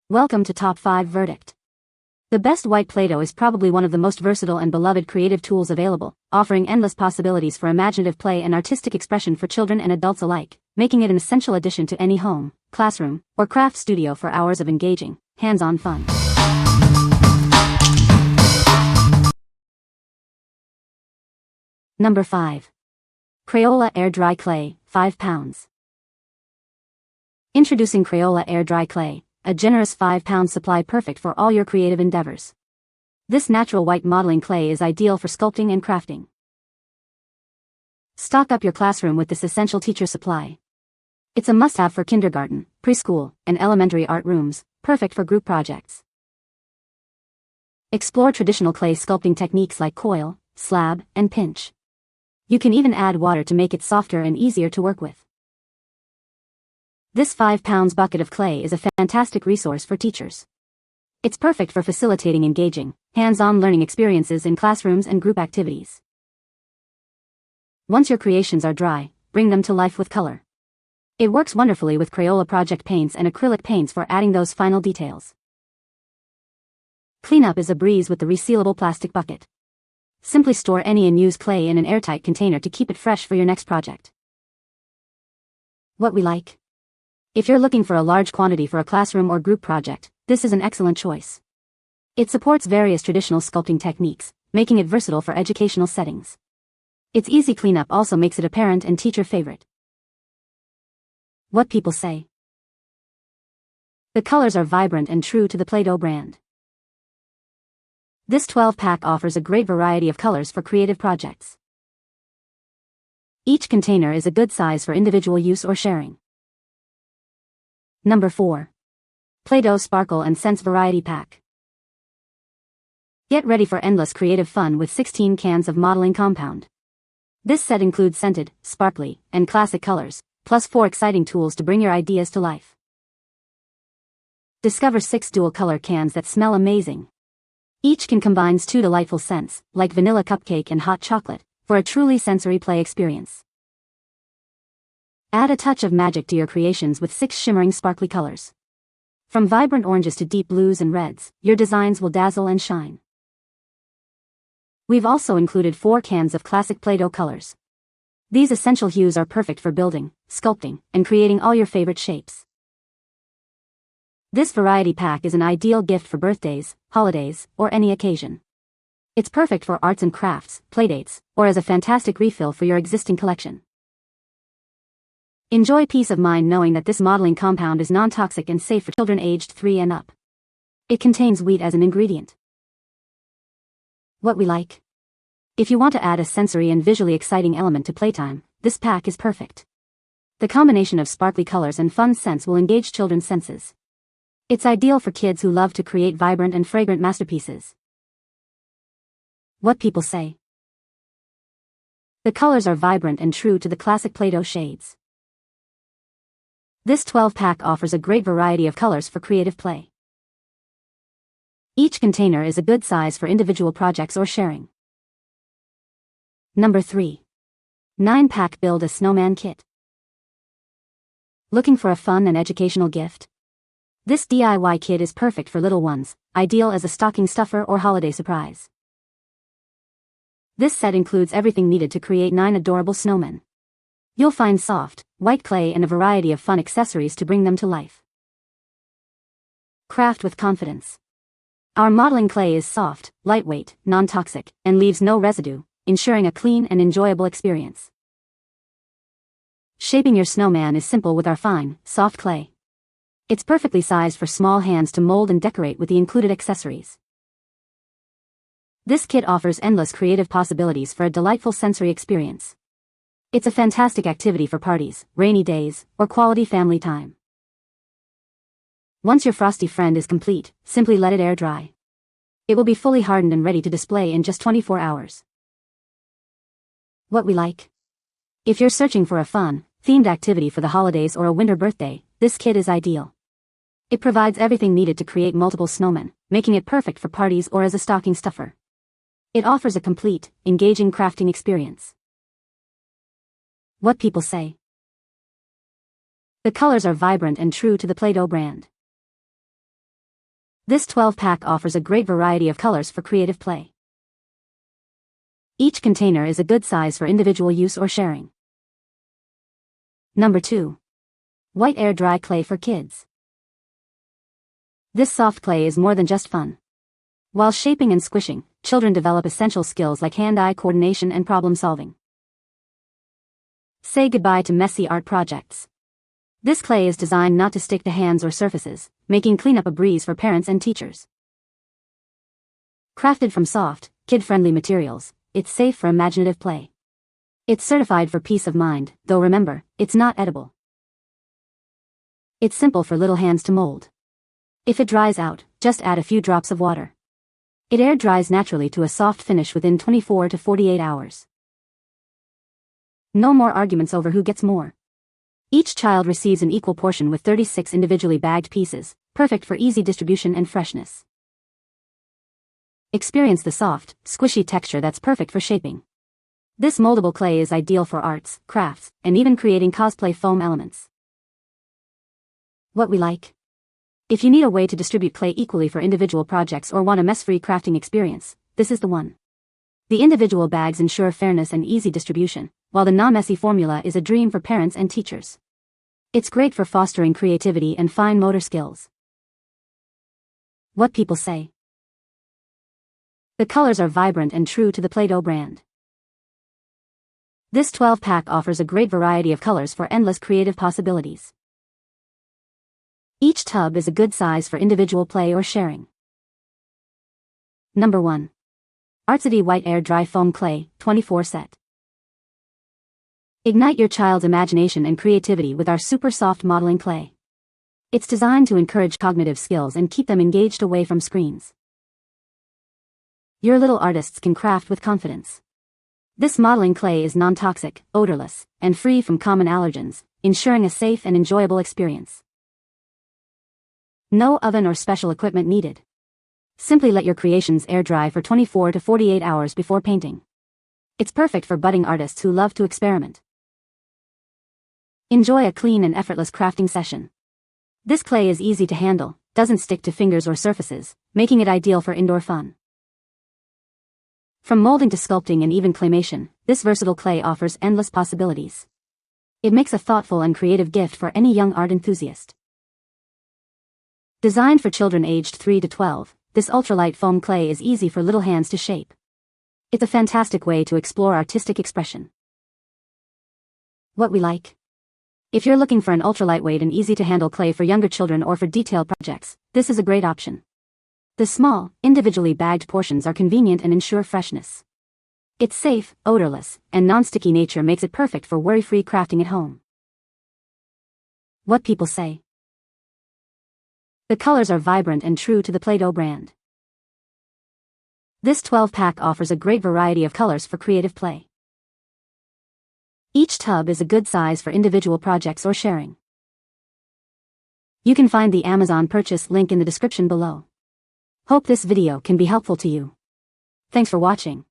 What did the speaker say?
Welcome to Top 5 Verdict. The best white Play-Doh is probably one of the most versatile and beloved creative tools available, offering endless possibilities for imaginative play and artistic expression for children and adults alike, making it an essential addition to any home, classroom, or craft studio for hours of engaging, hands-on fun. Number 5. Crayola Air Dry Clay, 5 pounds. Introducing Crayola Air Dry Clay, a generous 5-pound supply perfect for all your creative endeavors. This natural white modeling clay is ideal for sculpting and crafting. Stock up your classroom with this essential teacher supply. It's a must-have for kindergarten, preschool, and elementary art rooms, perfect for group projects. Explore traditional clay sculpting techniques like coil, slab, and pinch. You can even add water to make it softer and easier to work with. This 5 pounds bucket of clay is a fantastic resource for teachers. It's perfect for facilitating engaging, hands-on learning experiences in classrooms and group activities. Once your creations are dry, bring them to life with color. It works wonderfully with Crayola project paints and acrylic paints for adding those final details. Cleanup is a breeze with the resealable plastic bucket. Simply store any unused clay in an airtight container to keep it fresh for your next project. What we like? If you're looking for a large quantity for a classroom or group project, this is an excellent choice. It supports various traditional sculpting techniques, making it versatile for educational settings. Its easy cleanup also makes it a parent and teacher favorite. What people say. The colors are vibrant and true to the Play-Doh brand. This 12-pack offers a great variety of colors for creative projects. Each container is a good size for individual use or sharing. Number 4. Play-Doh Sparkle and Scents Variety Pack. Get ready for endless creative fun with 16 cans of modeling compound. This set includes scented, sparkly, and classic colors, plus 4 exciting tools to bring your ideas to life. Discover 6 dual-color cans that smell amazing. Each can combines 2 delightful scents, like vanilla cupcake and hot chocolate, for a truly sensory play experience. Add a touch of magic to your creations with 6 shimmering sparkly colors. From vibrant oranges to deep blues and reds, your designs will dazzle and shine. We've also included 4 cans of classic Play-Doh colors. These essential hues are perfect for building, sculpting, and creating all your favorite shapes. This variety pack is an ideal gift for birthdays, holidays, or any occasion. It's perfect for arts and crafts, playdates, or as a fantastic refill for your existing collection. Enjoy peace of mind knowing that this modeling compound is non-toxic and safe for children aged 3 and up. It contains wheat as an ingredient. What we like? If you want to add a sensory and visually exciting element to playtime, this pack is perfect. The combination of sparkly colors and fun scents will engage children's senses. It's ideal for kids who love to create vibrant and fragrant masterpieces. What people say. The colors are vibrant and true to the classic Play-Doh shades. This 12-pack offers a great variety of colors for creative play. Each container is a good size for individual projects or sharing. Number 3. 9-pack Build a Snowman Kit. Looking for a fun and educational gift? This DIY kit is perfect for little ones, ideal as a stocking stuffer or holiday surprise. This set includes everything needed to create 9 adorable snowmen. You'll find soft, white clay and a variety of fun accessories to bring them to life. Craft with confidence. Our modeling clay is soft, lightweight, non-toxic, and leaves no residue, ensuring a clean and enjoyable experience. Shaping your snowman is simple with our fine, soft clay. It's perfectly sized for small hands to mold and decorate with the included accessories. This kit offers endless creative possibilities for a delightful sensory experience. It's a fantastic activity for parties, rainy days, or quality family time. Once your frosty friend is complete, simply let it air dry. It will be fully hardened and ready to display in just 24 hours. What we like? If you're searching for a fun, themed activity for the holidays or a winter birthday, this kit is ideal. It provides everything needed to create multiple snowmen, making it perfect for parties or as a stocking stuffer. It offers a complete, engaging crafting experience. What people say. The colors are vibrant and true to the Play-Doh brand. This 12-pack offers a great variety of colors for creative play. Each container is a good size for individual use or sharing. Number 2. White Air Dry Clay for kids. This soft clay is more than just fun. While shaping and squishing, children develop essential skills like hand-eye coordination and problem-solving. Say goodbye to messy art projects. This clay is designed not to stick to hands or surfaces, making cleanup a breeze for parents and teachers. Crafted from soft, kid-friendly materials, it's safe for imaginative play. It's certified for peace of mind, though remember, it's not edible. It's simple for little hands to mold. If it dries out, just add a few drops of water. It air dries naturally to a soft finish within 24 to 48 hours. No more arguments over who gets more. Each child receives an equal portion with 36 individually bagged pieces, perfect for easy distribution and freshness. Experience the soft, squishy texture that's perfect for shaping. This moldable clay is ideal for arts, crafts, and even creating cosplay foam elements. What we like. If you need a way to distribute clay equally for individual projects or want a mess-free crafting experience, this is the one. The individual bags ensure fairness and easy distribution, while the non-messy formula is a dream for parents and teachers. It's great for fostering creativity and fine motor skills. What people say. The colors are vibrant and true to the Play-Doh brand. This 12-pack offers a great variety of colors for endless creative possibilities. Each tub is a good size for individual play or sharing. Number 1. Artsity White Air Dry Foam Clay, 24 set. Ignite your child's imagination and creativity with our super soft modeling clay. It's designed to encourage cognitive skills and keep them engaged away from screens. Your little artists can craft with confidence. This modeling clay is non-toxic, odorless, and free from common allergens, ensuring a safe and enjoyable experience. No oven or special equipment needed. Simply let your creations air dry for 24 to 48 hours before painting. It's perfect for budding artists who love to experiment. Enjoy a clean and effortless crafting session. This clay is easy to handle, doesn't stick to fingers or surfaces, making it ideal for indoor fun. From molding to sculpting and even claymation, this versatile clay offers endless possibilities. It makes a thoughtful and creative gift for any young art enthusiast. Designed for children aged 3 to 12, this ultralight foam clay is easy for little hands to shape. It's a fantastic way to explore artistic expression. What we like. If you're looking for an ultra-lightweight and easy-to-handle clay for younger children or for detailed projects, this is a great option. The small, individually bagged portions are convenient and ensure freshness. Its safe, odorless, and non-sticky nature makes it perfect for worry-free crafting at home. What people say. The colors are vibrant and true to the Play-Doh brand. This 12-pack offers a great variety of colors for creative play. Each tub is a good size for individual projects or sharing. You can find the Amazon purchase link in the description below. Hope this video can be helpful to you. Thanks for watching.